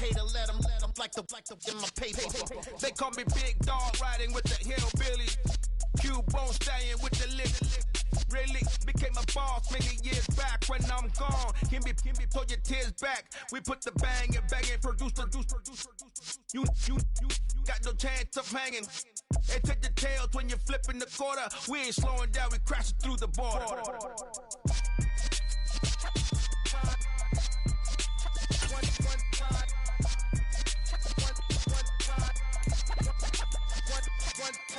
hater, let them like the in my paper. They call me Big Dog, riding with the hillbillies. Q-Bone staying with the lip. Really became a boss many years back. When I'm gone, can be pull your tears back. We put the bang and produce. You got no chance of hanging. And take the tails when you're flipping the quarter. We ain't slowing down, we crashing through the border.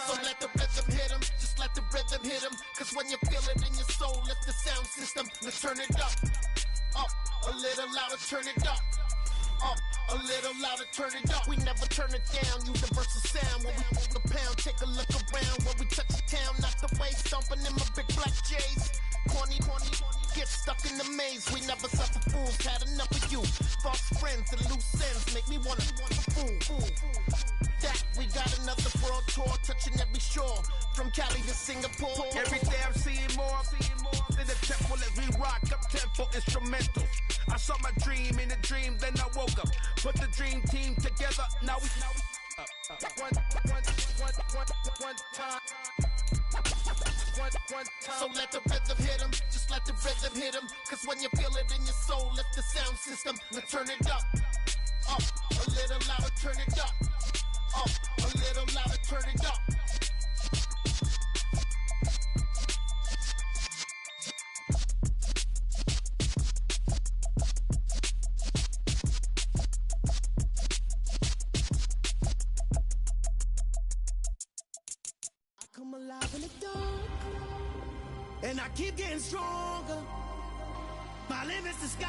So let the rhythm hit him, just let the rhythm hit him. Cause when you feel it in your soul, lift the sound system. Let's turn it up, a little louder, turn it up. A little louder, turn it up. We never turn it down, universal sound. When we move the pound, take a look around. When we touch the town, not the way, stomping in my big black J's. Corny, get stuck in the maze. We never suffer fools, had enough of you. False friends and loose ends make me wanna fool. That we got another world tour, touching every shore. From Cali to Singapore. Every day I'm seeing more in the temple as we rock up tempo instrumentals. I saw my dream in a dream, then I woke up. Put the dream team together, now we one time. So let the rhythm hit him, just let the rhythm hit him. Cause when you feel it in your soul, lift the sound system. Now turn it up, a little louder, turn it up. A little louder, turn it up. I come alive in the dark, and I keep getting stronger. My limit's the sky.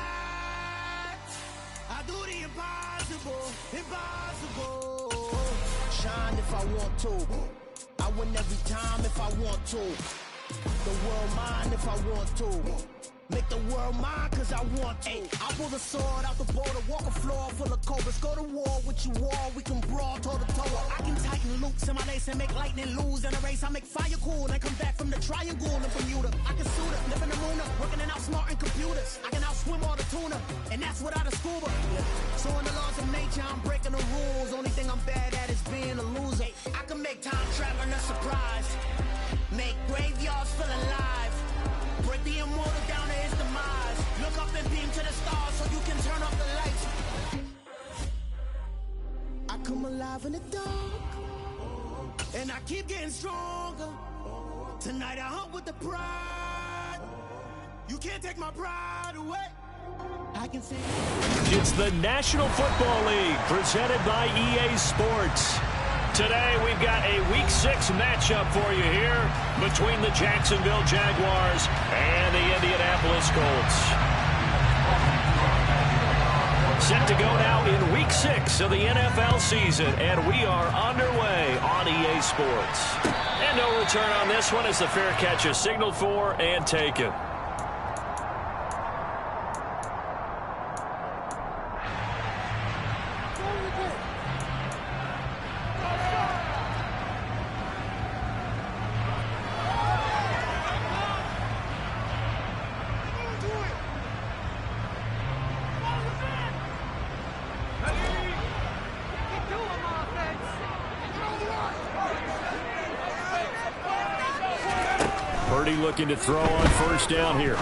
I do the impossible. Shine if I want to. I win every time if I want to. The world mine if I want to. Make the world mine cause I want to. I pull the sword out the border, walk a floor full of cobras. Go to war with you all, we can brawl toe to toe. I can tighten loops in my lace and make lightning lose in a race. I make fire cool and come back from the triangle in Bermuda. I can suit it, live in the moon, working and outsmarting computers. I can outswim all the tuna, and that's without a scuba. So in the laws of nature, I'm breaking the rules. Only thing I'm bad at is being a loser. I can make time traveling a surprise, make graveyards feel alive. Break the immortal down to his demise. Look up and beam to the stars so you can turn off the lights. I come alive in the dark, and I keep getting stronger. Tonight I hunt with the pride. You can't take my pride away. I can see. It's the National Football League presented by EA Sports. Today, we've got a Week 6 matchup for you here between the Jacksonville Jaguars and the Indianapolis Colts. Set to go now in Week 6 of the NFL season, and we are underway on EA Sports. And no return on this one as the fair catch is signaled for and taken. Looking to throw on first down here.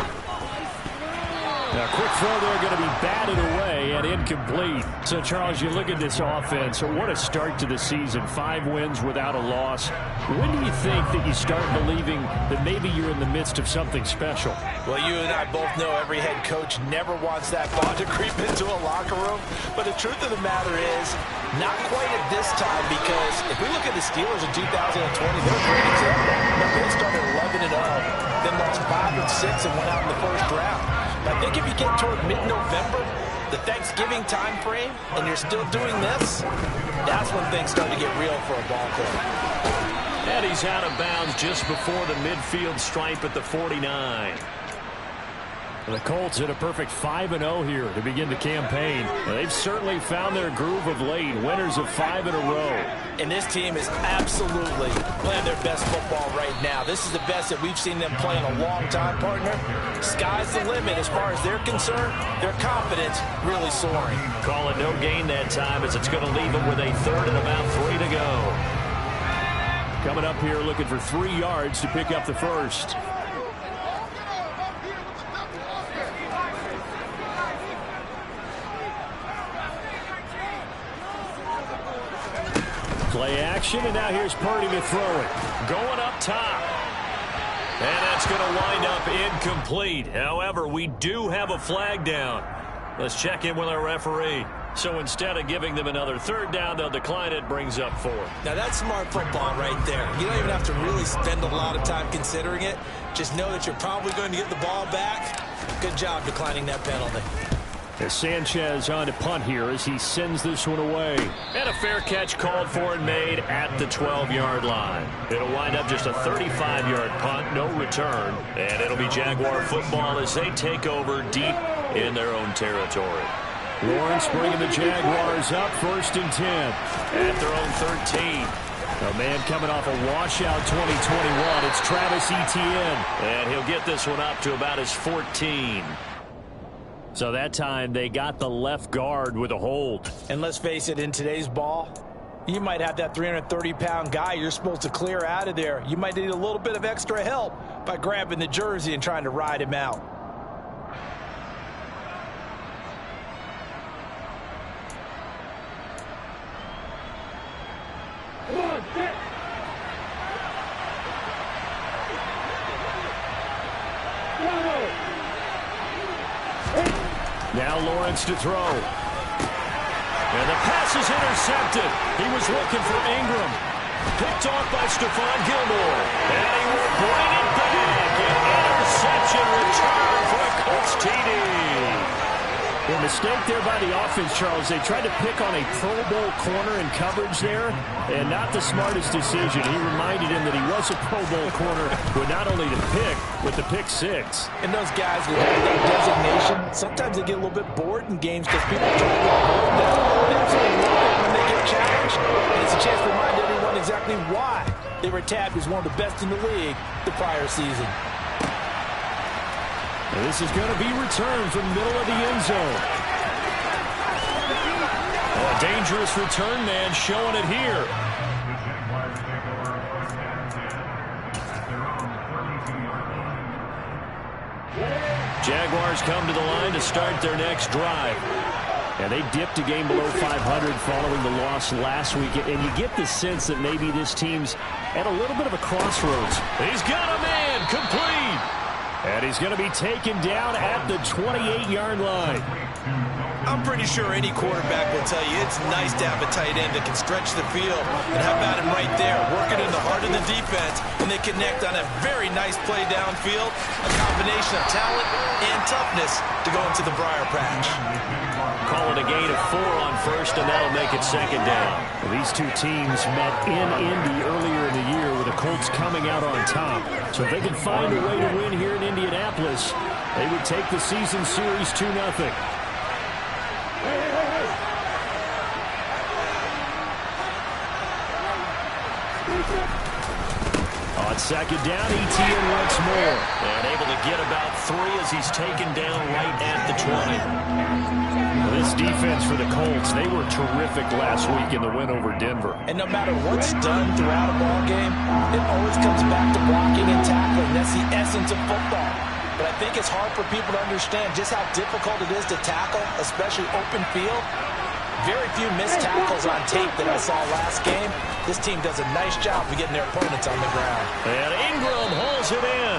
Now, quick throw there, going to be batted away and incomplete. So, Charles, you look at this offense, what a start to the season. 5 wins without a loss. When do you think that you start believing that maybe you're in the midst of something special? Well, you and I both know every head coach never wants that thought to creep into a locker room. But the truth of the matter is, not quite at this time, because if we look at the Steelers in 2020, they're a great example. They started 11-0, then lost 5 and 6 and went out in the first round. I think if you get toward mid-November, the Thanksgiving time frame, and you're still doing this, that's when things start to get real for a ball club. And he's out of bounds just before the midfield stripe at the 49. The Colts hit a perfect 5-0 here to begin the campaign. They've certainly found their groove of late, winners of 5 in a row. And this team is absolutely playing their best football right now. This is the best that we've seen them play in a long time, partner. Sky's the limit as far as they're concerned. Their confidence really soaring. Call it no gain that time as it's going to leave them with a third and about 3 to go. Coming up here looking for 3 yards to pick up the first. Play action, and now here's Purdy to throw it. Going up top. And that's going to wind up incomplete. However, we do have a flag down. Let's check in with our referee. So instead of giving them another third down, they'll decline it, brings up 4. Now that's smart football right there. You don't even have to really spend a lot of time considering it. Just know that you're probably going to get the ball back. Good job declining that penalty. As Sanchez on to punt here as he sends this one away. And a fair catch called for and made at the 12-yard line. It'll wind up just a 35-yard punt, no return. And it'll be Jaguar football as they take over deep in their own territory. Lawrence bringing the Jaguars up 1st and 10 at their own 13. A man coming off a washout 2021. It's Travis Etienne. And he'll get this one up to about his 14. So that time they got the left guard with a hold. And let's face it, in today's ball, you might have that 330-pound guy you're supposed to clear out of there. You might need a little bit of extra help by grabbing the jersey and trying to ride him out. Now Lawrence to throw. And the pass is intercepted. He was looking for Ingram. Picked off by Stephon Gilmore. And he will bring it back. An interception return for a Colts TD. A mistake there by the offense, Charles. They tried to pick on a Pro Bowl corner in coverage there, and not the smartest decision. He reminded him that he was a Pro Bowl corner with not only the pick, but the pick 6. And those guys who have that designation, sometimes they get a little bit bored in games because people try to avoid them. They absolutely love it when they get challenged, and it's a chance to remind everyone exactly why they were tabbed as one of the best in the league the prior season. And this is going to be returned from the middle of the end zone. Oh, a dangerous return man showing it here. Jaguars come to the line to start their next drive. And they dipped a game below 500 following the loss last week. And you get the sense that maybe this team's at a little bit of a crossroads. He's got a man complete. And he's going to be taken down at the 28-yard line. I'm pretty sure any quarterback will tell you it's nice to have a tight end that can stretch the field. And how about him right there, working in the heart of the defense, and they connect on a very nice play downfield, a combination of talent and toughness to go into the briar patch. Call it a gain of 4 on first, and that'll make it 2nd down. Well, these two teams met in Indy earlier in the year with the Colts coming out on top. So if they can find a way to win here in Indianapolis, they would take the season series 2-0. On 2nd down, Etienne once more. And able to get about 3 as he's taken down right at the 20. Well, this defense for the Colts, they were terrific last week in the win over Denver. And no matter what's done throughout a ball game, it always comes back to blocking and tackling. That's the essence of football. But I think it's hard for people to understand just how difficult it is to tackle, especially open field. Very few missed tackles on tape that I saw last game. This team does a nice job of getting their opponents on the ground. And Ingram hauls it in.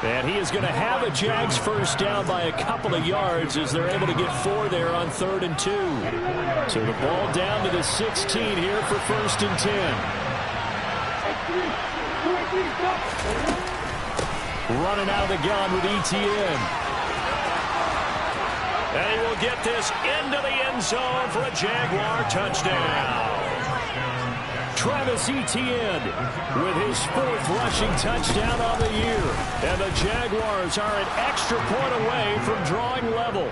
And he is going to have a Jags first down by a couple of yards as they're able to get 4 there on 3rd and 2. So the ball down to the 16 here for 1st and 10. Running out of the gun with Etienne. And he will get this into the end zone for a Jaguar touchdown. Travis Etienne with his 4th rushing touchdown on the year. And the Jaguars are an extra point away from drawing level.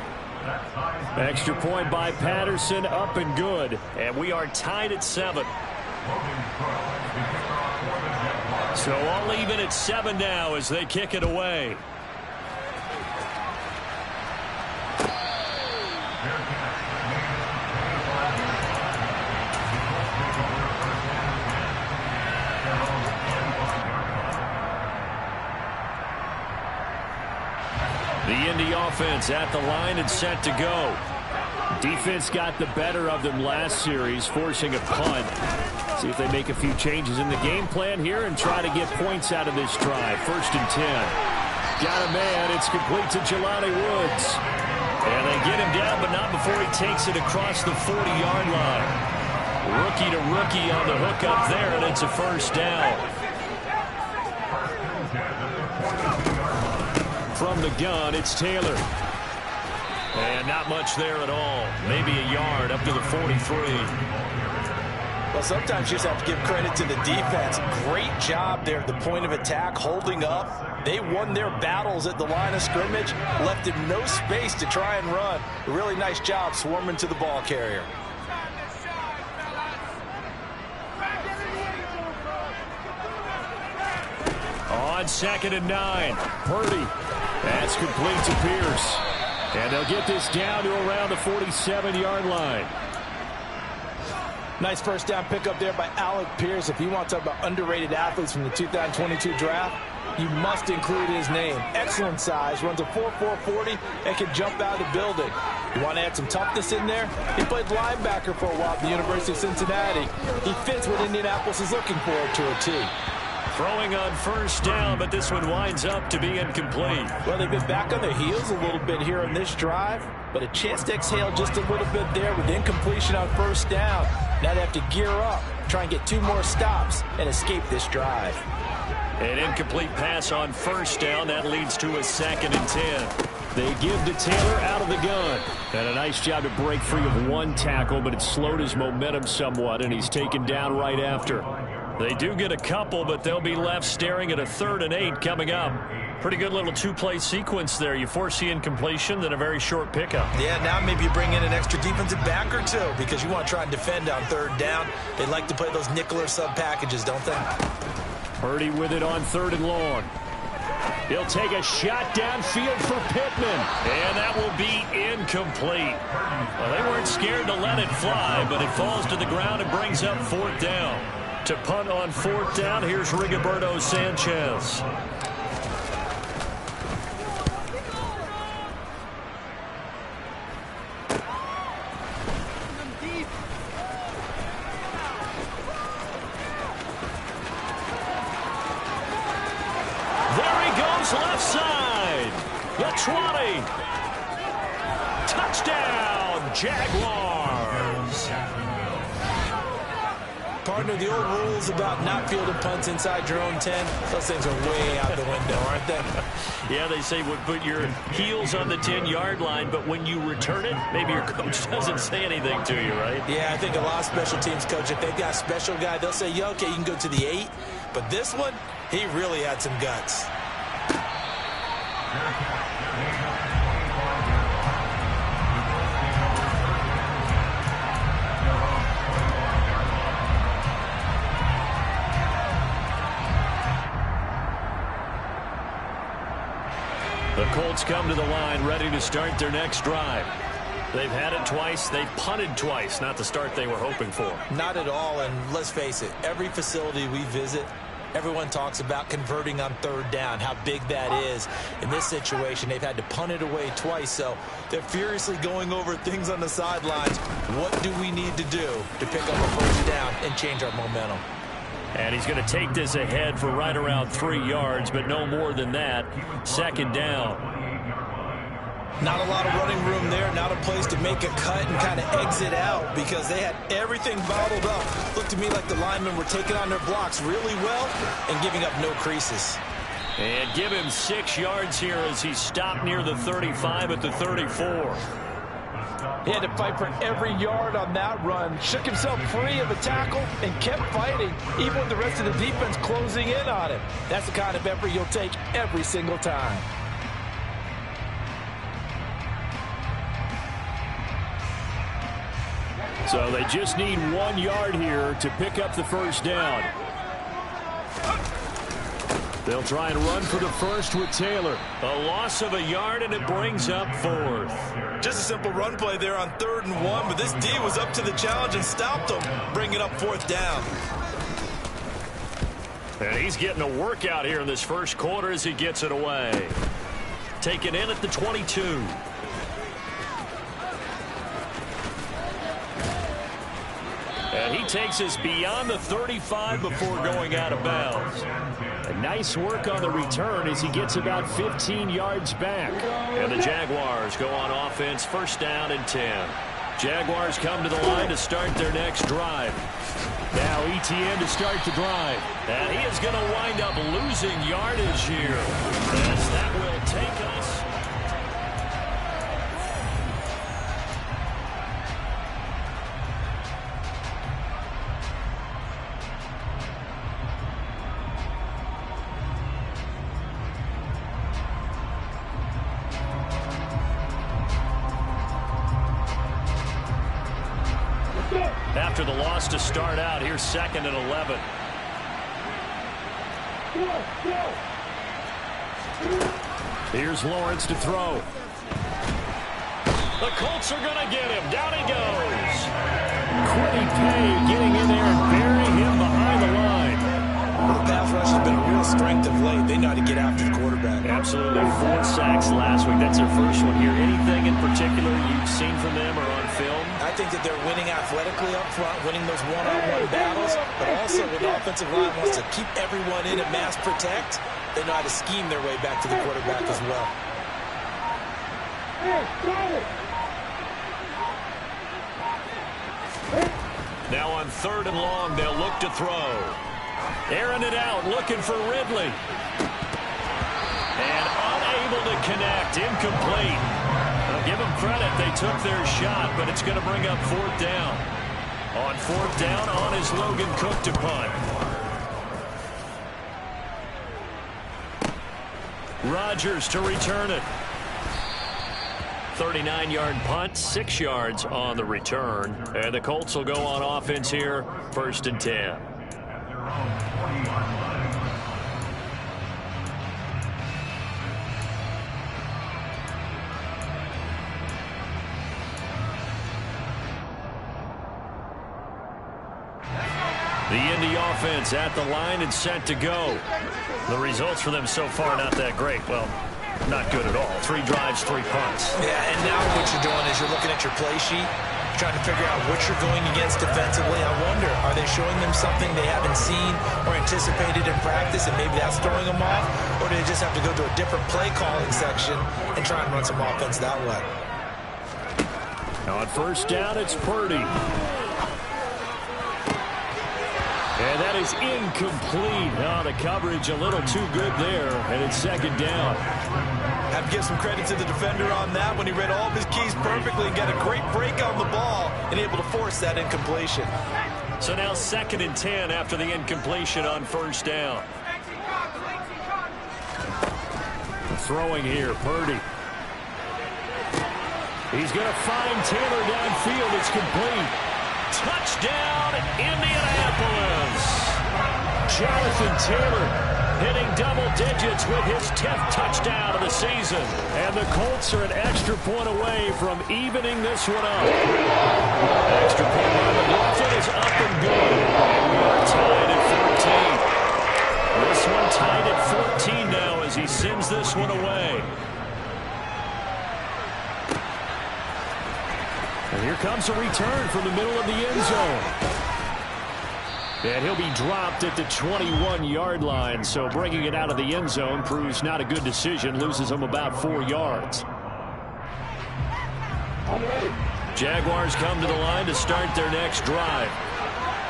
Extra point by Patterson, up and good. And we are tied at 7. So all even at 7 now as they kick it away. The Indy offense at the line and set to go. Defense got the better of them last series, forcing a punt. See if they make a few changes in the game plan here and try to get points out of this drive. 1st and 10. Got a man. It's complete to Jelani Woods. And they get him down, but not before he takes it across the 40-yard line. Rookie to rookie on the hook up there, and it's a 1st down. From the gun, it's Taylor. And not much there at all. Maybe a yard up to the 43. Well, sometimes you just have to give credit to the defense. Great job there at the point of attack, holding up. They won their battles at the line of scrimmage, left him no space to try and run. A really nice job swarming to the ball carrier. On 2nd and 9, Purdy. That's complete to Pierce. And they'll get this down to around the 47-yard line. Nice 1st down pickup there by Alec Pierce. If you want to talk about underrated athletes from the 2022 draft, you must include his name. Excellent size, runs a 4.4 40, and can jump out of the building. You want to add some toughness in there? He played linebacker for a while at the University of Cincinnati. He fits what Indianapolis is looking for to a T. Throwing on 1st down, but this one winds up to be incomplete. Well, they've been back on their heels a little bit here on this drive, but a chance to exhale just a little bit there with incompletion on 1st down. Now they have to gear up, try and get 2 more stops, and escape this drive. An incomplete pass on 1st down. That leads to a 2nd and 10. They give to Taylor out of the gun. And a nice job to break free of 1 tackle, but it slowed his momentum somewhat, and he's taken down right after. They do get a couple, but they'll be left staring at a 3rd and 8 coming up. Pretty good little 2-play sequence there. You force the incompletion, then a very short pickup. Yeah, now maybe you bring in an extra defensive back or 2 because you want to try and defend on 3rd down. They like to play those nickel or sub packages, don't they? Purdy with it on 3rd and long. He'll take a shot downfield for Pittman. And that will be incomplete. Well, they weren't scared to let it fly, but it falls to the ground and brings up 4th down. To punt on 4th down, here's Rigoberto Sanchez. There he goes, left side. The 20. Touchdown, Jaguars. Partner, the old rules about not fielding punts inside your own 10, those things are way out the window, aren't they? Yeah, they say put your heels on the 10-yard line, but when you return it, maybe your coach doesn't say anything to you, right? Yeah, I think a lot of special teams coach, if they've got a special guy, they'll say, yeah, okay, you can go to the 8. But this one, he really had some guts. The Colts come to the line ready to start their next drive. They've had it twice. They've punted twice. Not the start they were hoping for. Not at all, and let's face it, every facility we visit, everyone talks about converting on 3rd down, how big that is. In this situation, they've had to punt it away twice, so they're furiously going over things on the sidelines. What do we need to do to pick up a 1st down and change our momentum? And he's going to take this ahead for right around 3 yards, but no more than that. 2nd down. Not a lot of running room there, not a place to make a cut and kind of exit out because they had everything bottled up. Looked to me like the linemen were taking on their blocks really well and giving up no creases. And give him 6 yards here as he stopped near the 35 at the 34. He had to fight for every yard on that run, shook himself free of the tackle, and kept fighting, even with the rest of the defense closing in on him. That's the kind of effort you'll take every single time. So they just need 1 yard here to pick up the first down. They'll try and run for the first with Taylor. A loss of a yard, and it brings up 4th. Just a simple run play there on 3rd and 1, but this D was up to the challenge and stopped them, bringing up 4th down. And he's getting a workout here in this first quarter as he gets it away. Taken in at the 22. And he takes us beyond the 35 before going out of bounds. A nice work on the return as he gets about 15 yards back. And the Jaguars go on offense, first down and 10. Jaguars come to the line to start their next drive. Now ETN to start the drive. And he is going to wind up losing yardage here, as that will take us. After the loss to start out, here's 2nd and 11. Here's Lawrence to throw. The Colts are going to get him. Down he goes. Quiddy Pay getting in there and burying him behind the line. Well, the pass rush has been a real strength of late. They know how to get after the quarterback. Absolutely. 4 sacks last week. That's their first one here. Anything in particular you've seen from them or on film? I think that they're winning athletically up front, winning those one-on-one battles, but also when the offensive line wants to keep everyone in and mass protect, they know how to scheme their way back to the quarterback as well. Now on 3rd and long, they'll look to throw. Airing it out, looking for Ridley. And unable to connect, incomplete. I'll give them credit, they took their shot, but it's going to bring up 4th down. On 4th down, on is Logan Cook to punt. Rodgers to return it. 39-yard punt, 6 yards on the return. And the Colts will go on offense here, 1st and 10. The Indy offense at the line and set to go. The results for them so far not that great. Well, not good at all. 3 drives, 3 punts. Yeah, and now what you're doing is you're looking at your play sheet, trying to figure out what you're going against defensively. I wonder, are they showing them something they haven't seen or anticipated in practice, and maybe that's throwing them off? Or do they just have to go to a different play calling section and try and run some offense that way? On 1st down, it's Purdy. And that is incomplete. Oh, the coverage a little too good there, and it's 2nd down. Have to give some credit to the defender on that when he read all of his keys perfectly and got a great break on the ball and able to force that incompletion. So now 2nd and 10 after the incompletion on 1st down. Throwing here, Purdy. He's going to find Taylor downfield. It's complete. Touchdown, Indianapolis. Jonathan Taylor hitting double digits with his 10th touchdown of the season. And the Colts are an extra point away from evening this one up. Extra point by McLaughlin is up and good. And we are tied at 14. This one tied at 14 now as he sends this one away. And here comes a return from the middle of the end zone. And he'll be dropped at the 21-yard line, so bringing it out of the end zone proves not a good decision, loses him about 4 yards. Jaguars come to the line to start their next drive.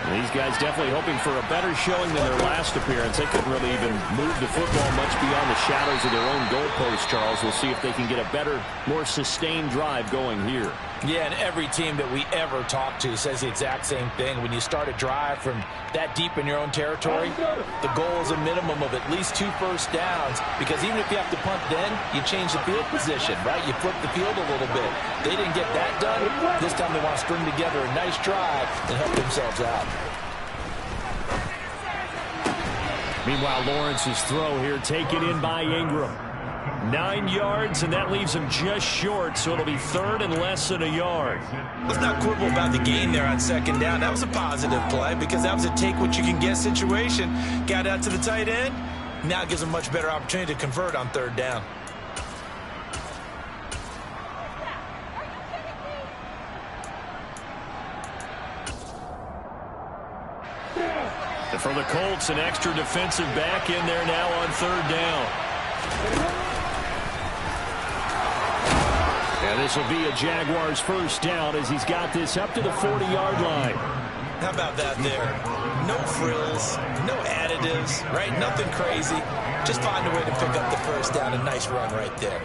And these guys definitely hoping for a better showing than their last appearance. They couldn't really even move the football much beyond the shadows of their own goalpost, Charles. We'll see if they can get a better, more sustained drive going here. Yeah, and every team that we ever talk to says the exact same thing. When you start a drive from that deep in your own territory, the goal is a minimum of at least 2 first downs, because even if you have to punt then, you change the field position, right? You flip the field a little bit. They didn't get that done. This time they want to string together a nice drive and help themselves out. Meanwhile, Lawrence's throw here taken in by Ingram. 9 yards, and that leaves him just short, so it'll be 3rd and less than a yard. Let's not quibble about the gain there on 2nd down. That was a positive play because that was a take-what-you-can-get situation. Got out to the tight end. Now it gives him a much better opportunity to convert on 3rd down. And for the Colts, an extra defensive back in there now on 3rd down. And this will be a Jaguars first down as he's got this up to the 40-yard line. How about that there? No frills, no additives, right? Nothing crazy. Just find a way to pick up the first down. A nice run right there.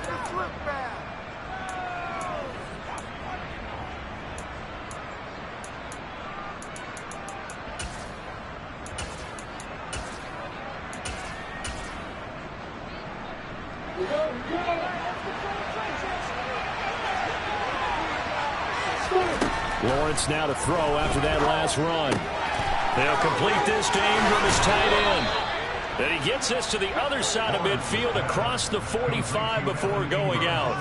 Lawrence now to throw after that last run. They'll complete this to Ingram as tight end. Then he gets this to the other side of midfield across the 45 before going out.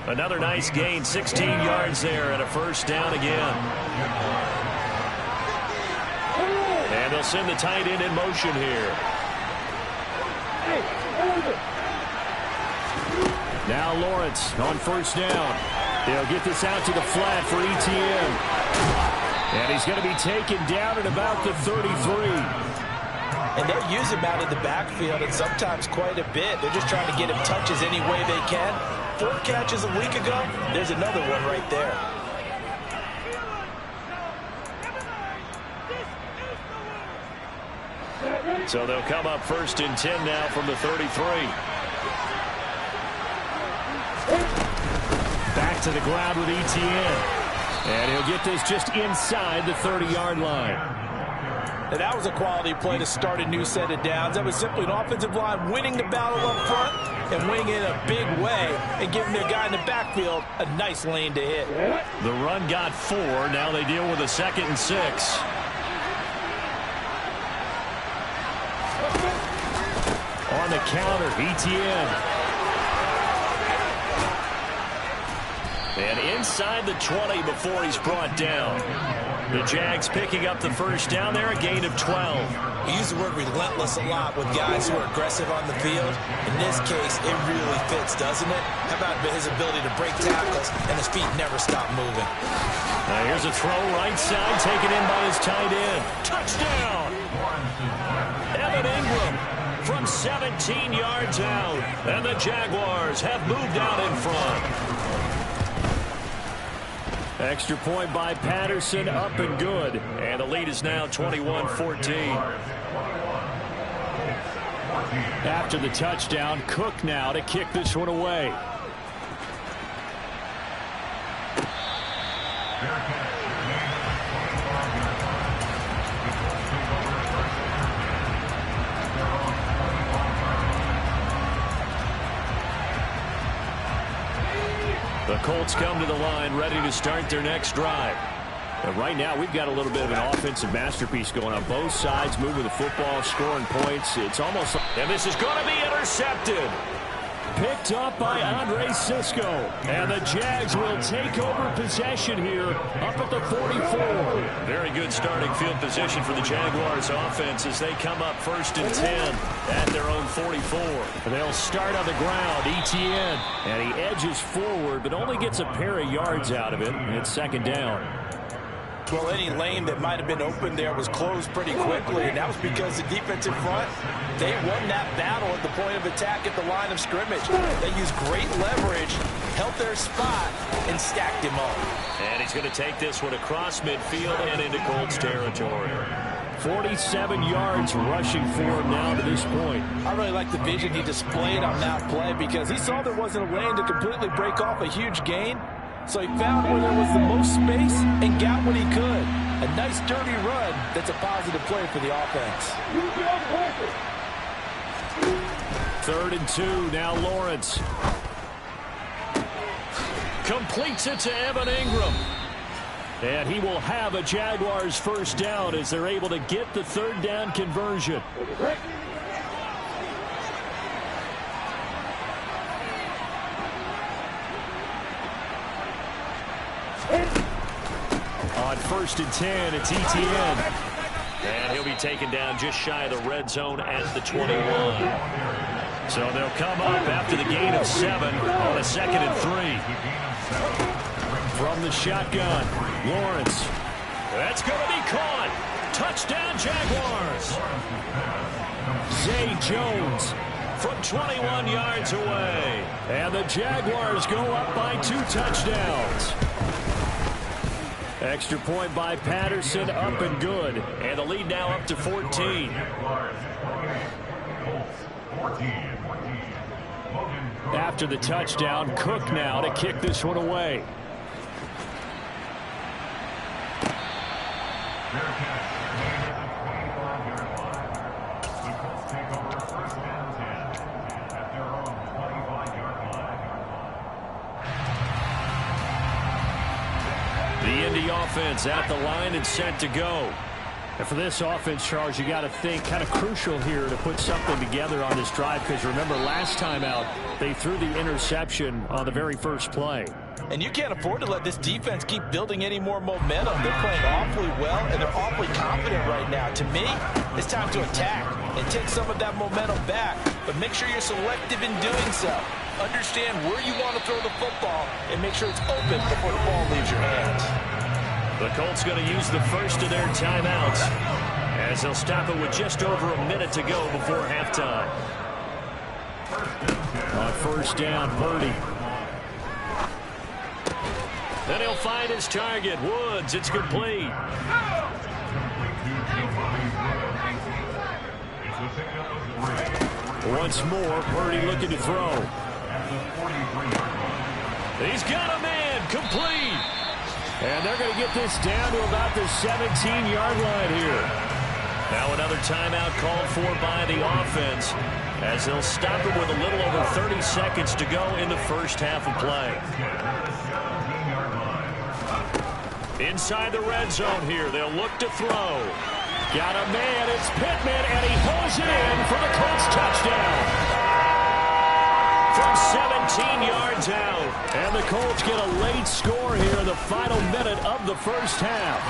Another nice gain, 16 yards there, and a first down again. And they'll send the tight end in motion here. Now Lawrence on first down. They'll get this out to the flat for ETN. And he's going to be taken down at about the 33. And they'll use him out of the backfield, and sometimes quite a bit. They're just trying to get him touches any way they can. 4 catches a week ago. There's another one right there. So they'll come up 1st and 10 now from the 33. Back to the ground with ETN. And he'll get this just inside the 30-yard line. And that was a quality play to start a new set of downs. That was simply an offensive line winning the battle up front and winning in a big way and giving their guy in the backfield a nice lane to hit. The run got 4. Now they deal with a 2nd and 6. On the counter, ETN. And inside the 20 before he's brought down. The Jags picking up the first down there, a gain of 12. We use the word relentless a lot with guys who are aggressive on the field. In this case, it really fits, doesn't it? How about his ability to break tackles and his feet never stop moving? Now here's a throw right side, taken in by his tight end. Touchdown! Evan Ingram from 17 yards out. And the Jaguars have moved out in front. Extra point by Patterson, up and good. And the lead is now 21-14. After the touchdown, Cook now to kick this one away. The Colts come to the line ready to start their next drive. But right now we've got a little bit of an offensive masterpiece going on. Both sides moving the football, scoring points. It's almost like, and this is going to be intercepted. Picked up by Andre Sisco. And the Jags will take over possession here up at the 44. Very good starting field position for the Jaguars offense as they come up 1st and 10 at their own 44. They'll start on the ground, ETN. And he edges forward but only gets a pair of yards out of it. And it's 2nd down. Well, any lane that might have been open there was closed pretty quickly, and that was because the defensive front, they won that battle at the point of attack at the line of scrimmage. They used great leverage, held their spot, and stacked him up. And he's going to take this one across midfield and into Colts territory. 47 yards rushing for him now to this point. I really like the vision he displayed on that play because he saw there wasn't a lane to completely break off a huge gain. So he found where there was the most space and got what he could. A nice dirty run that's a positive play for the offense. 3rd and 2, now Lawrence. Completes it to Evan Ingram. And he will have a Jaguars first down as they're able to get the 3rd down conversion. On 1st and 10, it's ETN. And he'll be taken down just shy of the red zone at the 21. So they'll come up after the gain of 7 on a 2nd and 3. From the shotgun, Lawrence. That's going to be caught. Touchdown, Jaguars. Zay Jones from 21 yards away. And the Jaguars go up by 2 touchdowns. Extra point by Patterson, up and good. And the lead now up to 14. After the touchdown, Cook now to kick this one away. The Indy offense at the line and set to go. And for this offense, Charles, you got to think kind of crucial here to put something together on this drive, because remember last time out they threw the interception on the very first play. And you can't afford to let this defense keep building any more momentum. They're playing awfully well, and they're awfully confident right now. To me, it's time to attack and take some of that momentum back, but make sure you're selective in doing so. Understand where you want to throw the football and make sure it's open before the ball leaves your hands. The Colts going to use the first of their timeouts as they'll stop it with just over a minute to go before halftime. On 1st down, Purdy. Then he'll find his target, Woods. It's complete. Once more, Purdy looking to throw. He's got a man, complete. And they're going to get this down to about the 17-yard line here. Now another timeout called for by the offense as they'll stop it with a little over 30 seconds to go in the first half of play. Inside the red zone here, they'll look to throw. Got a man, it's Pittman, and he pulls it in for the Colts touchdown. From 17 yards out. And the Colts get a late score here in the final minute of the first half.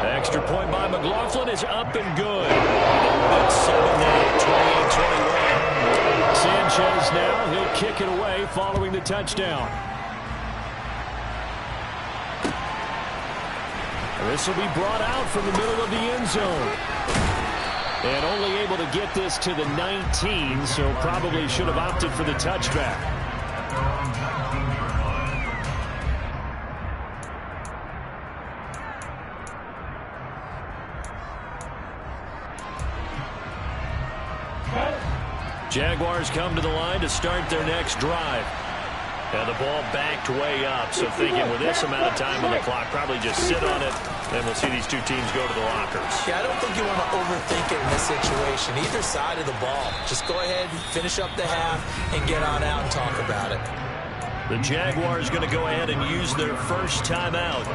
The extra point by McLaughlin is up and good. It's 7-8, 28-21. Sanchez now, he'll kick it away following the touchdown. This will be brought out from the middle of the end zone. And only able to get this to the 19, so probably should have opted for the touchback. Jaguars come to the line to start their next drive. And the ball backed way up, so thinking with this amount of time on the clock, probably just sit on it, and we'll see these two teams go to the lockers. Yeah, I don't think you want to overthink it in this situation. Either side of the ball. Just go ahead, finish up the half, and get on out and talk about it. The Jaguars going to go ahead and use their first timeout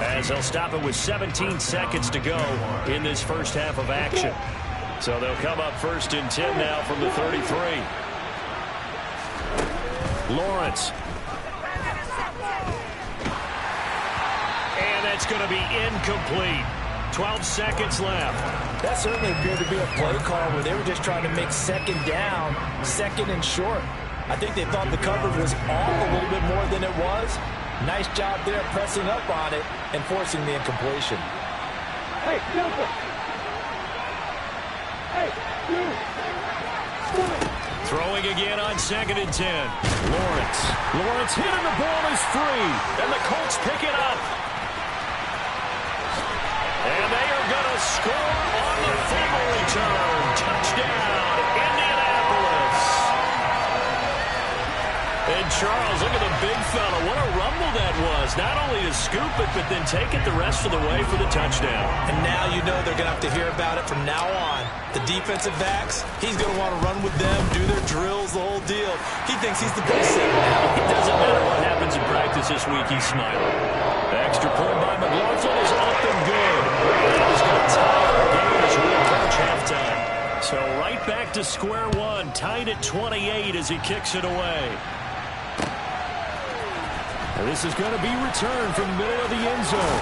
as they'll stop it with 17 seconds to go in this first half of action. So they'll come up 1st and 10 now from the 33. Lawrence. And that's going to be incomplete. 12 seconds left. That certainly appeared to be a play call where they were just trying to make second down, second and short. I think they thought the coverage was off a little bit more than it was. Nice job there pressing up on it and forcing the incompletion. Hey, Throwing again on 2nd and 10. Lawrence hit and the ball is free. And the Colts pick it up. And they are going to score on the fumble return. Touchdown, Indianapolis. And Charles, look at the big fella. What a run chance not only to scoop it, but then take it the rest of the way for the touchdown. And now you know they're going to have to hear about it from now on. The defensive backs, he's going to want to run with them, do their drills, the whole deal. He thinks he's the best center now. It doesn't matter what happens in practice this week, he's smiling. The extra point by McLaughlin is up and good. And he's going to tie our game as we approach halftime. So right back to square one, tied at 28 as he kicks it away. And this is going to be returned from the middle of the end zone.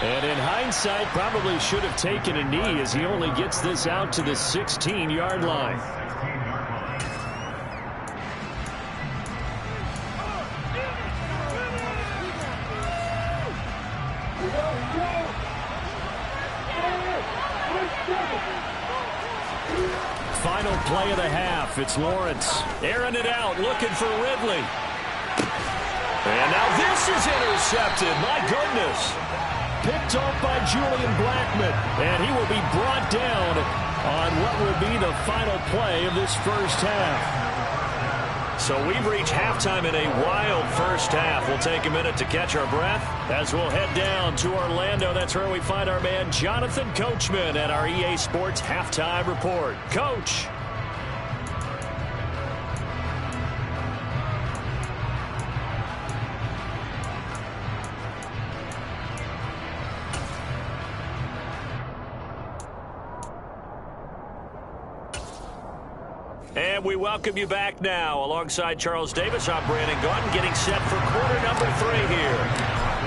And in hindsight, probably should have taken a knee as he only gets this out to the 16-yard line. Final play of the half. It's Lawrence airing it out, looking for Ridley. And now this is intercepted. My goodness. Picked off by Julian Blackmon. And he will be brought down on what will be the final play of this first half. So we've reached halftime in a wild first half. We'll take a minute to catch our breath as we'll head down to Orlando. That's where we find our man Jonathan Coachman at our EA Sports Halftime Report. Coach. And we welcome you back now. Alongside Charles Davis, I'm Brandon Gaudin, getting set for quarter number 3 here.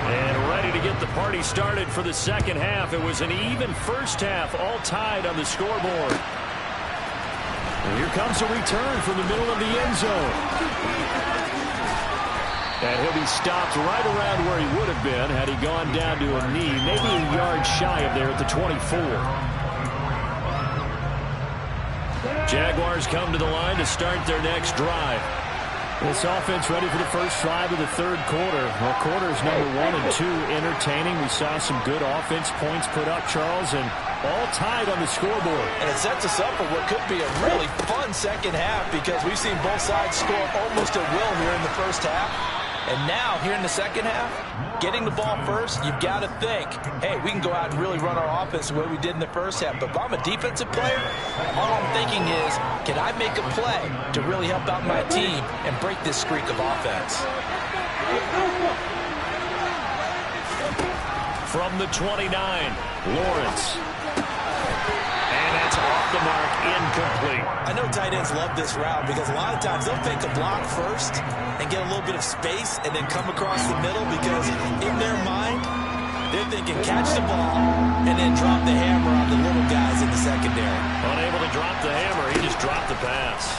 And ready to get the party started for the second half. It was an even first half, all tied on the scoreboard. And here comes a return from the middle of the end zone. And he'll be stopped right around where he would have been had he gone down to a knee, maybe a yard shy of there at the 24. Jaguars come to the line to start their next drive. This offense ready for the first drive of the third quarter. Well, quarters number 1 and 2 entertaining. We saw some good offense points put up, Charles, and all tied on the scoreboard. And it sets us up for what could be a really fun second half because we've seen both sides score almost at will here in the first half. And now, here in the second half, getting the ball first, you've got to think, hey, we can go out and really run our offense the way we did in the first half. But if I'm a defensive player, all I'm thinking is, can I make a play to really help out my team and break this streak of offense? From the 29, Lawrence. And that's off the mark, incomplete. I know tight ends love this route because a lot of times they'll fake a block first and get a little bit of space and then come across the middle because in their mind, they're thinking catch the ball and then drop the hammer on the little guys in the secondary. Unable to drop the hammer, he just dropped the pass.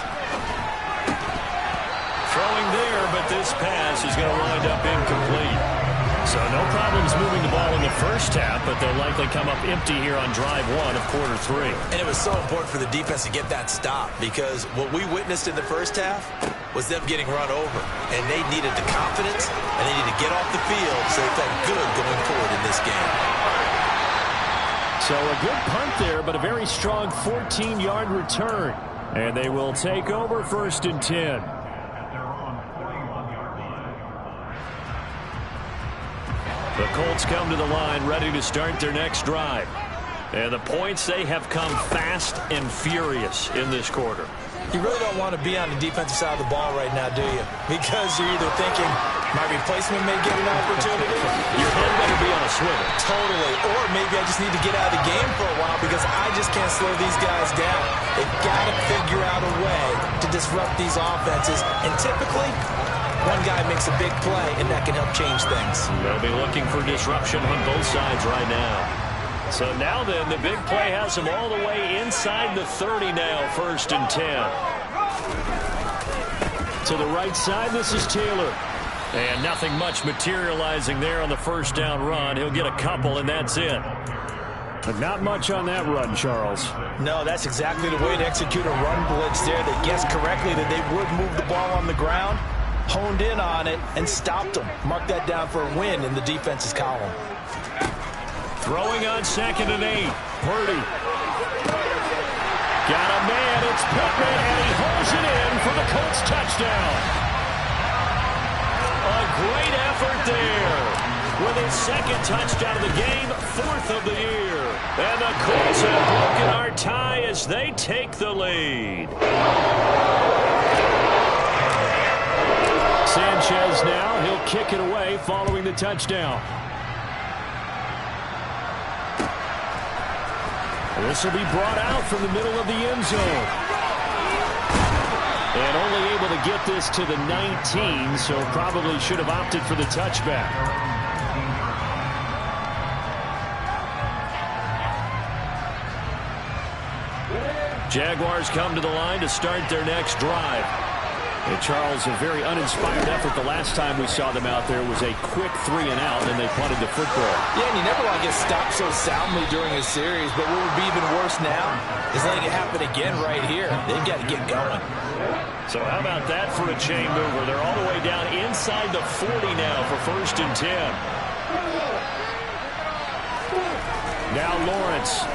Throwing there, but this pass is going to wind up incomplete. So no problems moving the ball in the first half, but they'll likely come up empty here on drive 1 of quarter 3. And it was so important for the defense to get that stop because what we witnessed in the first half was them getting run over. And they needed the confidence, and they needed to get off the field so they felt good going forward in this game. So a good punt there, but a very strong 14-yard return. And they will take over 1st and 10. The Colts come to the line ready to start their next drive. And the points, they have come fast and furious in this quarter. You really don't want to be on the defensive side of the ball right now, do you? Because you're either thinking, my replacement may get an opportunity. Your head better be on a swivel. Totally. Or maybe I just need to get out of the game for a while because I just can't slow these guys down. They've got to figure out a way to disrupt these offenses. And typically, one guy makes a big play, and that can help change things. They'll be looking for disruption on both sides right now. So now then, the big play has them all the way inside the 30 now, 1st and 10. To the right side, this is Taylor. And nothing much materializing there on the first down run. He'll get a couple, and that's it. But not much on that run, Charles. No, that's exactly the way to execute a run blitz there. They guessed correctly that they would move the ball on the ground, honed in on it, and stopped them. Mark that down for a win in the defense's column. Throwing on 2nd and 8. Purdy. Got a man. It's Pittman, and he holds it in for the Colts touchdown. A great effort there. With his second touchdown of the game, 4th of the year. And the Colts have broken our tie as they take the lead. Sanchez now, he'll kick it away following the touchdown. This will be brought out from the middle of the end zone. And only able to get this to the 19, so probably should have opted for the touchback. Jaguars come to the line to start their next drive. And Charles, a very uninspired effort the last time we saw them out there was a quick 3 and out, and they punted the football. Yeah, and you never want to get stopped so soundly during a series, but what would be even worse now is letting it happen again right here. They've got to get going. So how about that for a chain mover? They're all the way down inside the 40 now for 1st and 10. Now Lawrence.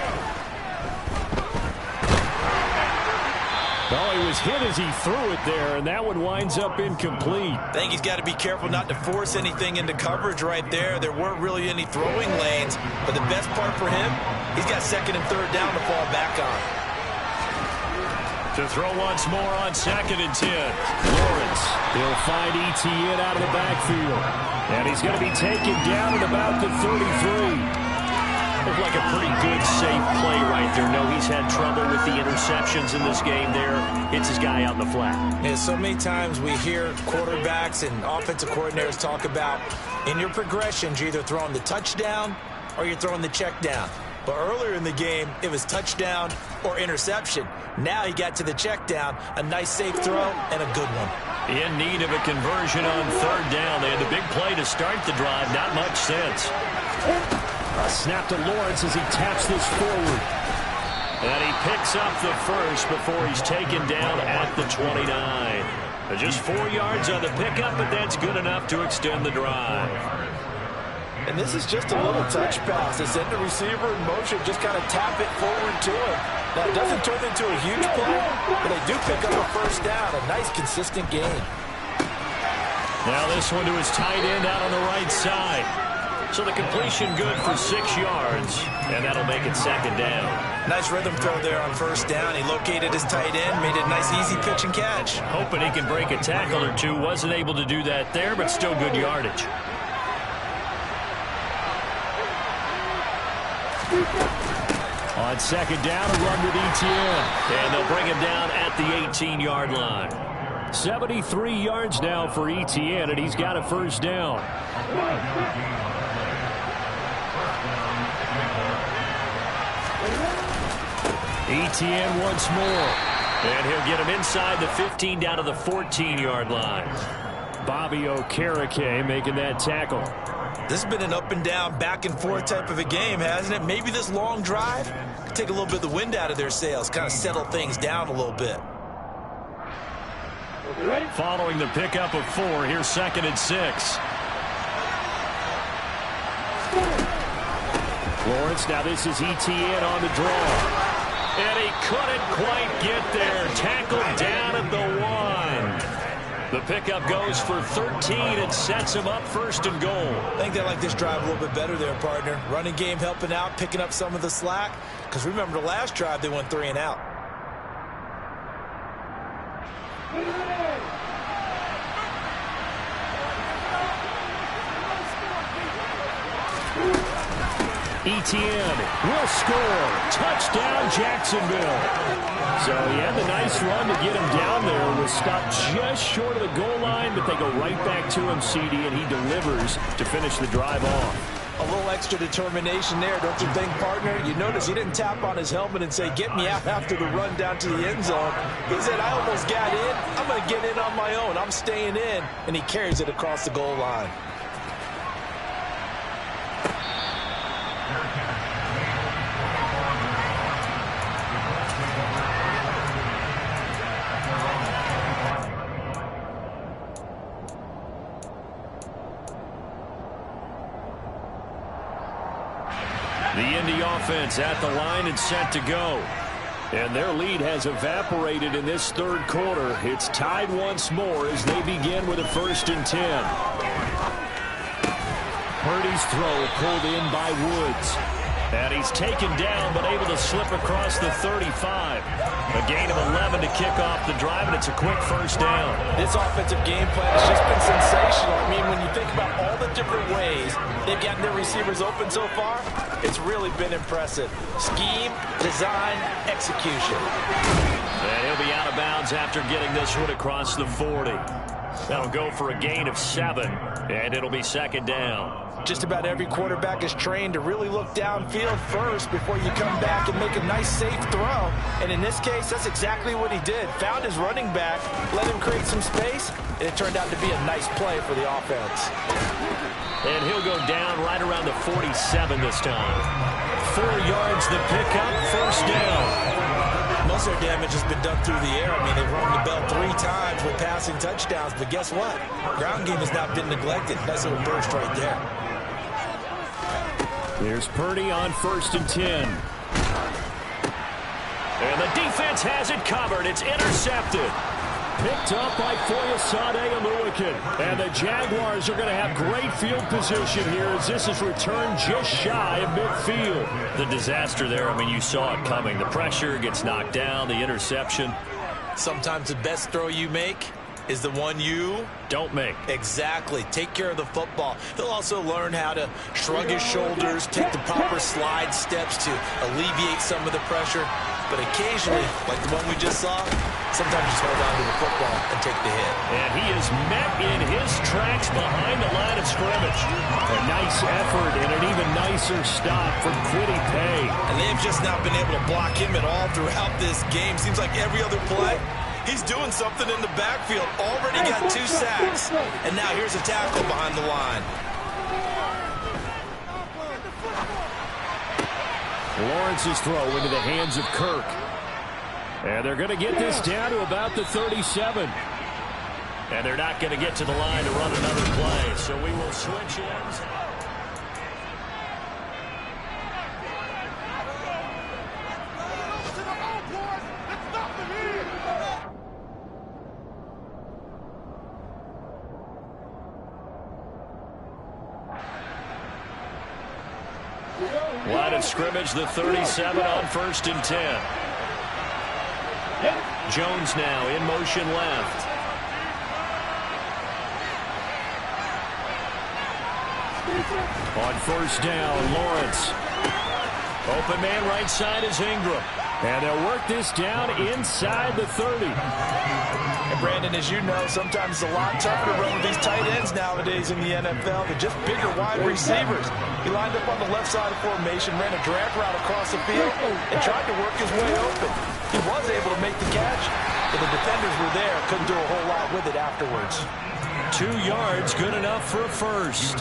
Oh, he was hit as he threw it there, and that one winds up incomplete. I think he's got to be careful not to force anything into coverage right there. There weren't really any throwing lanes, but the best part for him, he's got 2nd and 3rd down to fall back on. To throw once more on 2nd and 10. Lawrence, he'll find Etienne out of the backfield. And he's going to be taken down at about the 33. Looked like a pretty good, safe play right there. No, he's had trouble with the interceptions in this game there. Hits his guy out in the flat. Yeah, so many times we hear quarterbacks and offensive coordinators talk about in your progressions, you're either throwing the touchdown or you're throwing the check down. But earlier in the game, it was touchdown or interception. Now he got to the check down, a nice safe throw, and a good one. In need of a conversion on 3rd down. They had the big play to start the drive. Not much sense. A snap to Lawrence as he taps this forward. And he picks up the first before he's taken down at the 29. Just 4 yards on the pickup, but that's good enough to extend the drive. And this is just a little touch pass. They send the receiver in motion, just kind of tap it forward to him. Now, it doesn't turn into a huge play, but they do pick up a 1st down. A nice, consistent gain. Now this one to his tight end out on the right side. So the completion good for 6 yards, and that'll make it 2nd down. Nice rhythm throw there on 1st down. He located his tight end, made it a nice, easy pitch and catch. Hoping he can break a tackle or two. Wasn't able to do that there, but still good yardage. On 2nd down, a run with Etienne. And they'll bring him down at the 18-yard line. 73 yards now for Etienne, and he's got a 1st down. Etienne once more. And he'll get him inside the 15 down to the 14-yard line. Bobby Okereke making that tackle. This has been an up and down, back and forth type of a game, hasn't it? Maybe this long drive could take a little bit of the wind out of their sails, kind of settle things down a little bit. Following the pickup of 4, here's 2nd and 6. Lawrence, now this is Etienne on the draw. And he couldn't quite get there. Tackled down at the 1. The pickup goes for 13 and sets him up 1st and goal. I think they like this drive a little bit better there, partner. Running game helping out, picking up some of the slack. Because remember the last drive, they went 3 and out. Etienne will score. Touchdown, Jacksonville. So he had the nice run to get him down there. Was stopped just short of the goal line, but they go right back to him, CD, and he delivers to finish the drive off. A little extra determination there, don't you think, partner? You notice he didn't tap on his helmet and say, get me out after the run down to the end zone. He said, I almost got in. I'm going to get in on my own. I'm staying in. And he carries it across the goal line. The Indy offense at the line and set to go. And their lead has evaporated in this 3rd quarter. It's tied once more as they begin with a 1st and 10. Purdy's throw pulled in by Woods. And he's taken down, but able to slip across the 35. A gain of 11 to kick off the drive, and it's a quick first down. This offensive game plan has just been sensational. I mean, when you think about all the different ways they've gotten their receivers open so far, it's really been impressive. Scheme, design, execution. And he'll be out of bounds after getting this one across the 40. That'll go for a gain of 7, and it'll be second down. Just about every quarterback is trained to really look downfield first before you come back and make a nice, safe throw. And in this case, that's exactly what he did. Found his running back, let him create some space, and it turned out to be a nice play for the offense. And he'll go down right around the 47 this time. 4 yards the pickup, first down. Most of their damage has been done through the air. I mean, they've rung the bell 3 times with passing touchdowns, but guess what? Ground game has not been neglected. Nice little burst right there. Here's Purdy on 1st and 10. And the defense has it covered. It's intercepted. Picked up by Foyesade Oluwakin. And the Jaguars are going to have great field position here as this is returned just shy of midfield. The disaster there, I mean, you saw it coming. The pressure gets knocked down, the interception. Sometimes the best throw you make is the one you don't make. Exactly. Take care of the football. He'll also learn how to shrug his shoulders, take the proper slide steps to alleviate some of the pressure. But occasionally, like the one we just saw, sometimes just hold on to the football and take the hit. And he is met in his tracks behind the line of scrimmage. A nice effort and an even nicer stop from Kwity Paye. And they've just not been able to block him at all throughout this game. Seems like every other play, he's doing something in the backfield. Already got 2 sacks. And now here's a tackle behind the line. Lawrence's throw into the hands of Kirk. And they're going to get this down to about the 37. And they're not going to get to the line to run another play. So we will switch ends. Line of scrimmage, the 37 on 1st and 10. Jones now in motion left. On 1st down, Lawrence. Open man right side is Ingram. And they'll work this down inside the 30. And Brandon, as you know, sometimes it's a lot tougher to run with these tight ends nowadays in the NFL. They're just bigger wide receivers. He lined up on the left side of formation, ran a drag route across the field, and tried to work his way open. He was able to make the catch, but the defenders were there. Couldn't do a whole lot with it afterwards. 2 yards, good enough for a first.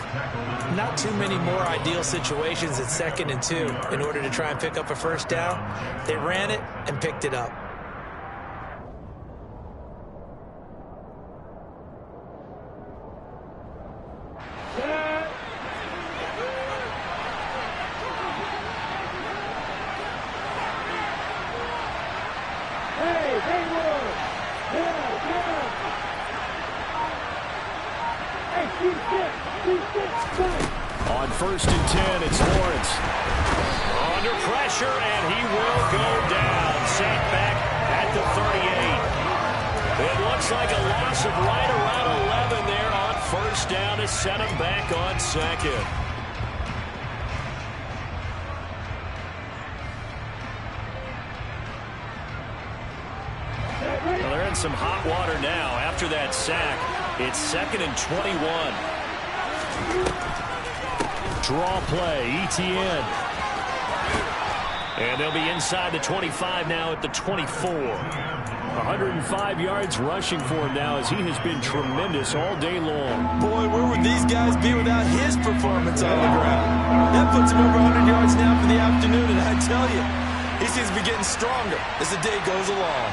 Not too many more ideal situations at 2nd and 2 in order to try and pick up a first down. They ran it and picked it up. On 1st and 10, it's Lawrence. Under pressure, and he will go down. Sacked back at the 38. It looks like a loss of right around 11 there on 1st down to set him back on 2nd. Well, they're in some hot water now. After that sack, it's 2nd and 21. Draw play, ETN. And they'll be inside the 25 now at the 24. 105 yards rushing for him now as he has been tremendous all day long. Boy, where would these guys be without his performance on the ground? That puts him over 100 yards now for the afternoon, and I tell you, he seems to be getting stronger as the day goes along.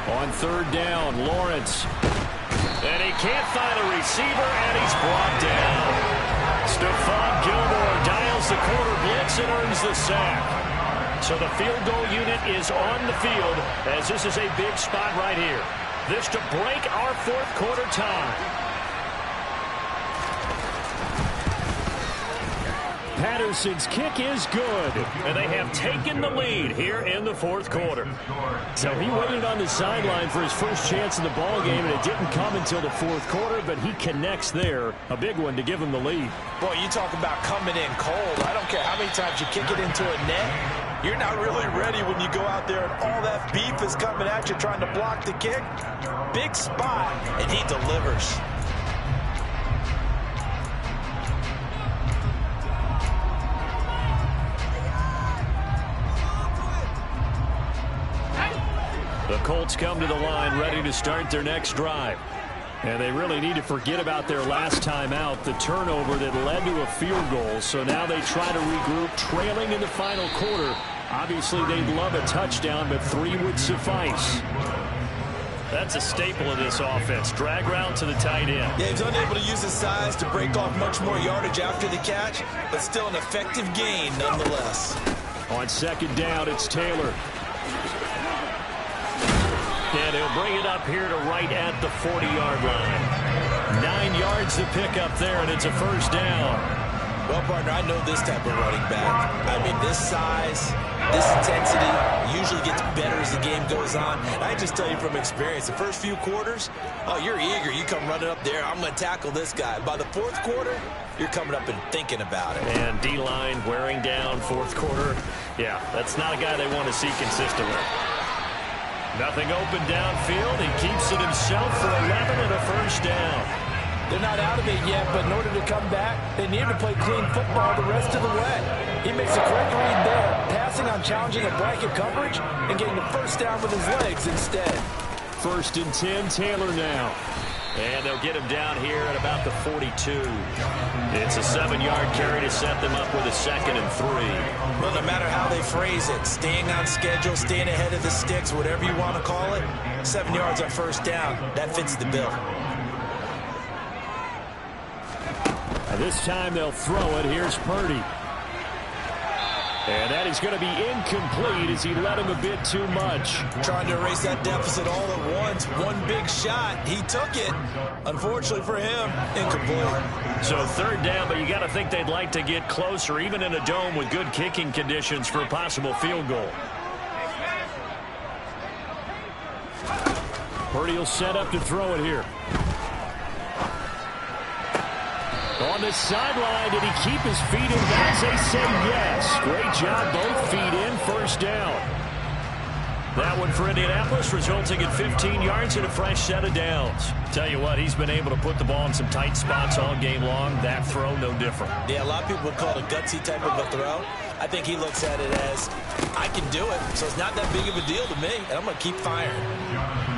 On 3rd down, Lawrence. And he can't find a receiver, and he's brought down. Stephon Gilmore dials the corner blitz and earns the sack. So the field goal unit is on the field as this is a big spot right here. This to break our fourth quarter tie. Patterson's kick is good, and they have taken the lead here in the fourth quarter. So he waited on the sideline for his first chance in the ball game, and it didn't come until the fourth quarter, but he connects there. A big one to give him the lead. Boy, you talk about coming in cold. I don't care how many times you kick it into a net. You're not really ready when you go out there and all that beef is coming at you trying to block the kick. Big spot, and he delivers. The Colts come to the line ready to start their next drive. And they really need to forget about their last time out, the turnover that led to a field goal. So now they try to regroup, trailing in the final quarter. Obviously, they'd love a touchdown, but 3 would suffice. That's a staple of this offense. Drag route to the tight end. Yeah, he's unable to use his size to break off much more yardage after the catch, but still an effective gain nonetheless. On second down, it's Taylor. And he'll bring it up here to right at the 40-yard line. 9 yards to pick up there, and it's a first down. Well, partner, I know this type of running back. I mean, this size, this intensity usually gets better as the game goes on. And I just tell you from experience, the first few quarters, oh, you're eager. You come running up there, I'm going to tackle this guy. By the fourth quarter, you're coming up and thinking about it. And D-line wearing down fourth quarter. Yeah, that's not a guy they want to see consistently. Nothing open downfield. He keeps it himself for 11 and a first down. They're not out of it yet, but in order to come back, they need to play clean football the rest of the way. He makes a correct read there, passing on challenging a blanket coverage and getting the first down with his legs instead. First and 10, Taylor now. And they'll get him down here at about the 42. It's a 7-yard carry to set them up with a 2nd and 3. Well, no matter how they phrase it, staying on schedule, staying ahead of the sticks, whatever you want to call it, 7 yards on first down, that fits the bill. And this time they'll throw it. Here's Purdy. And that is going to be incomplete as he led him a bit too much. Trying to erase that deficit all at once. One big shot. He took it. Unfortunately for him, incomplete. So third down, but you got to think they'd like to get closer, even in a dome with good kicking conditions for a possible field goal. Purdy will set up to throw it here. On the sideline, did he keep his feet in bounds? They say yes. Great job, both feet in, first down. That one for Indianapolis, resulting in 15 yards and a fresh set of downs. Tell you what, he's been able to put the ball in some tight spots all game long. That throw, no different. Yeah, a lot of people would call it a gutsy type of a throw. I think he looks at it as, I can do it, so it's not that big of a deal to me, and I'm going to keep firing.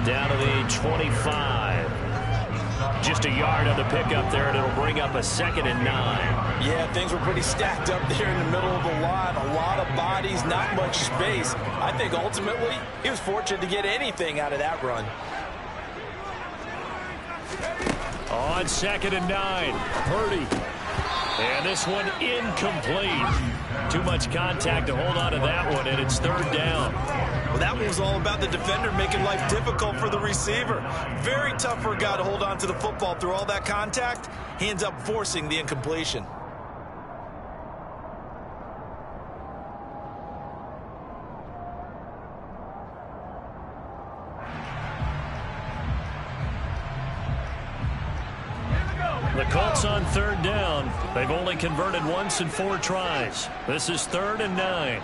Down to the 25. Just a yard on the pickup there, and it'll bring up a 2nd and 9. Yeah, things were pretty stacked up there in the middle of the line. A lot of bodies, not much space. I think ultimately he was fortunate to get anything out of that run. On 2nd and 9, Purdy. And this one incomplete. Too much contact to hold on to that one, and it's third down. Well, that one was all about the defender making life difficult for the receiver. Very tough for a guy to hold on to the football through all that contact. He ends up forcing the incompletion. The Colts on third down. They've only converted once in 4 tries. This is 3rd and 9.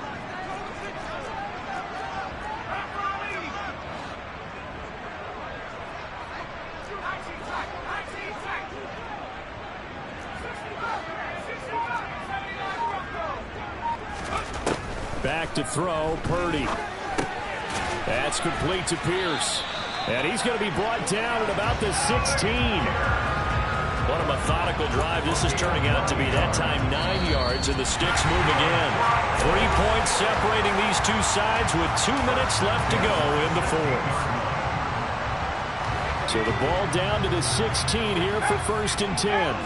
Back to throw, Purdy. That's complete to Pierce. And he's going to be brought down at about the 16. What a methodical drive this is turning out to be. That time 9 yards, and the sticks move again. 3 points separating these two sides with 2 minutes left to go in the fourth. So the ball down to the 16 here for 1st and 10.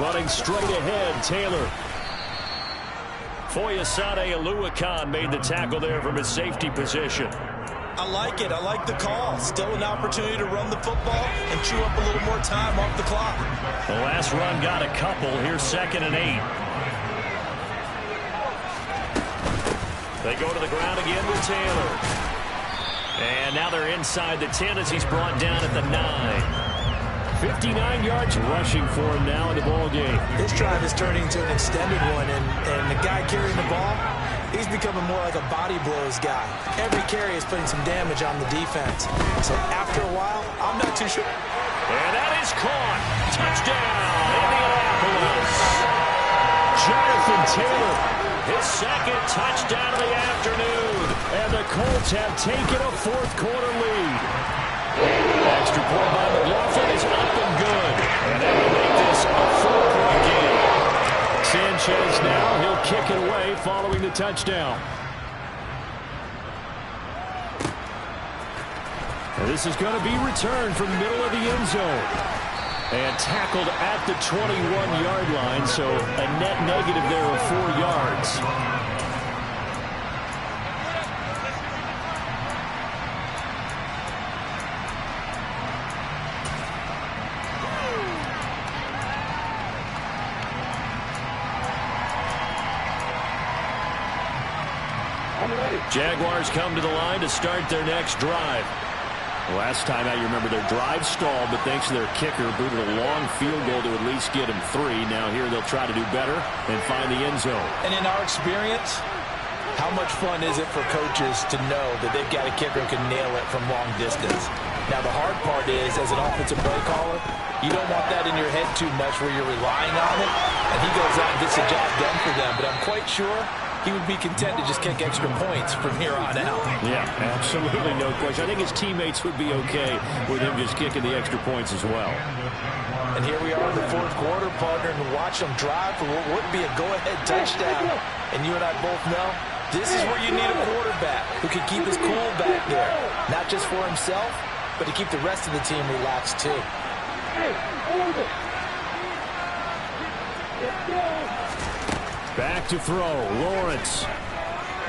Running straight ahead, Taylor. Foyesade Aluakan made the tackle there from his safety position. I like it. I like the call. Still an opportunity to run the football and chew up a little more time off the clock. The last run got a couple. Here's 2nd and 8. They go to the ground again with Taylor. And now they're inside the 10 as he's brought down at the 9. 59 yards rushing for him now in the ball game. This drive is turning into an extended one, and the guy carrying the ball, he's becoming more like a body blows guy. Every carry is putting some damage on the defense. So after a while, I'm not too sure. And that is caught. Touchdown, Indianapolis. Jonathan Taylor, his 2nd touchdown of the afternoon. And the Colts have taken a 4th quarter lead. Extra point by McLaughlin is up and good. And they will make this a 4-point game. Sanchez now, he'll kick it away following the touchdown. And this is going to be returned from the middle of the end zone. And tackled at the 21-yard line, so a net negative there of 4 yards. Jaguars come to the line to start their next drive. Last time out, you remember their drive stalled, but thanks to their kicker, booted a long field goal to at least get him 3. Now here they'll try to do better and find the end zone. And in our experience, how much fun is it for coaches to know that they've got a kicker who can nail it from long distance? Now the hard part is, as an offensive play caller, you don't want that in your head too much where you're relying on it, and he goes out and gets the job done for them. But I'm quite sure he would be content to just kick extra points from here on out. Yeah, absolutely no question. I think his teammates would be okay with him just kicking the extra points as well. And here we are in the 4th quarter, partner, and watch them drive for what would be a go-ahead touchdown. And you and I both know this is where you need a quarterback who can keep his cool back there. Not just for himself, but to keep the rest of the team relaxed too. Back to throw. Lawrence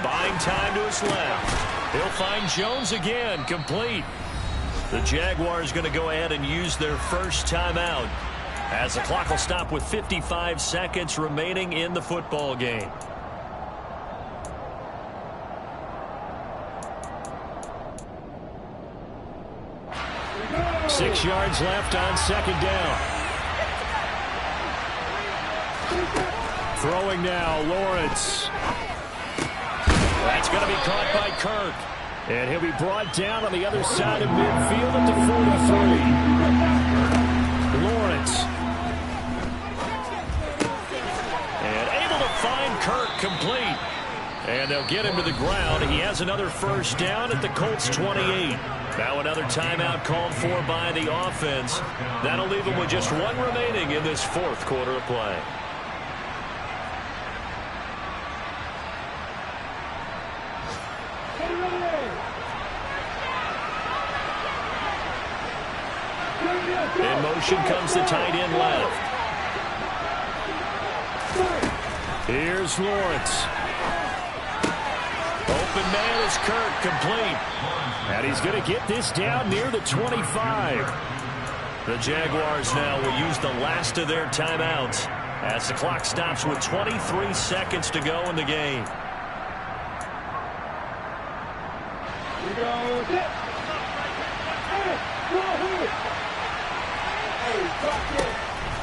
buying time to his left. He'll find Jones again. Complete. The Jaguars going to go ahead and use their first timeout as the clock will stop with 55 seconds remaining in the football game. Six yards left on 2nd down. Throwing now, Lawrence. That's going to be caught by Kirk. And he'll be brought down on the other side of midfield at the 43. Lawrence. And able to find Kirk complete. And they'll get him to the ground. He has another first down at the Colts 28. Now another timeout called for by the offense. That'll leave him with just 1 remaining in this 4th quarter of play. In motion comes the tight end left. Here's Lawrence. Open man is Kirk, complete. And he's going to get this down near the 25. The Jaguars now will use the last of their timeouts as the clock stops with 23 seconds to go in the game.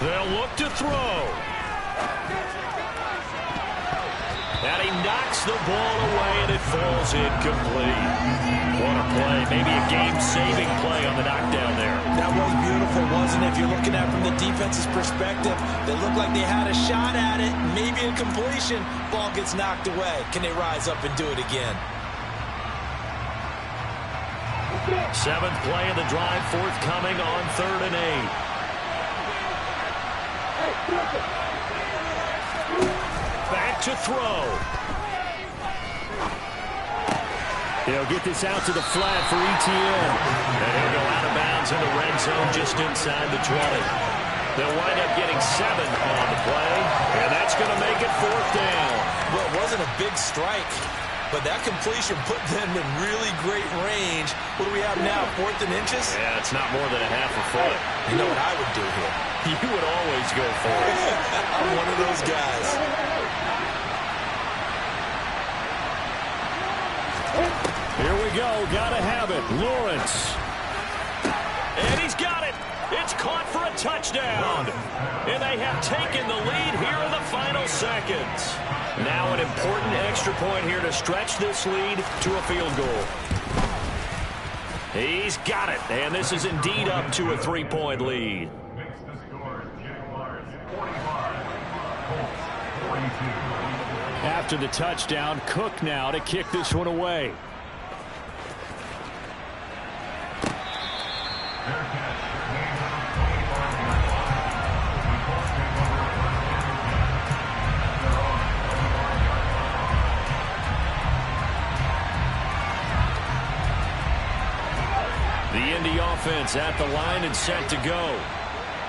They'll look to throw. And he knocks the ball away, and it falls incomplete. What a play. Maybe a game-saving play on the knockdown there. That was beautiful, wasn't it? If you're looking at it from the defense's perspective, they looked like they had a shot at it. Maybe a completion. Ball gets knocked away. Can they rise up and do it again? 7th play of the drive, forthcoming on 3rd and 8. Back to throw. He'll get this out to the flat for ETN. And he'll go out of bounds in the red zone just inside the 20. They'll wind up getting 7 on the play, and that's going to make it 4th down. Well, it wasn't a big strike, but that completion put them in really great range. What do we have now, 4th and inches? Yeah, it's not more than a half a foot. You know what I would do here? You would always go for it. I'm one of those guys. Here we go. Got to have it. Lawrence. And he's got it. It's caught for a touchdown. And they have taken the lead here in the final seconds. Now an important extra point here to stretch this lead to a field goal. He's got it. And this is indeed up to a 3-point lead. After the touchdown, Cook now to kick this one away. The Indy offense at the line and set to go.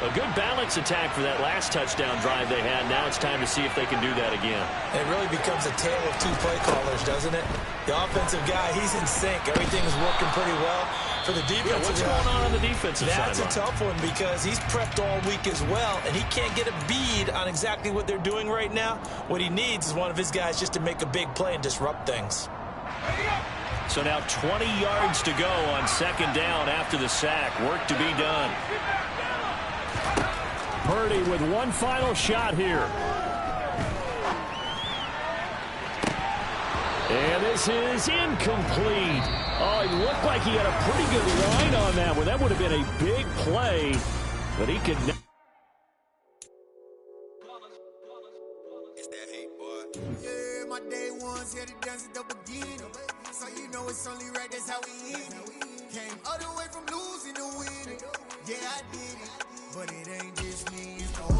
A good balance attack for that last touchdown drive they had. Now it's time to see if they can do that again. It really becomes a tale of two play callers, doesn't it? The offensive guy, he's in sync. Everything is working pretty well. For the defensive guy, what's going on the defensive side? That's a tough one because he's prepped all week as well, and he can't get a bead on exactly what they're doing right now. What he needs is one of his guys just to make a big play and disrupt things. So now 20 yards to go on 2nd down after the sack. Work to be done. Purdy with one final shot here. And this is incomplete. Oh, it looked like he had a pretty good line on that one. That would have been a big play, but he could not. It's that hate, boy. Yeah, my day ones here to dance at the beginning. So you know it's only right, that's how we eat it. Came all the way from losing to winning. Yeah, I did it. But it ain't just me, it's the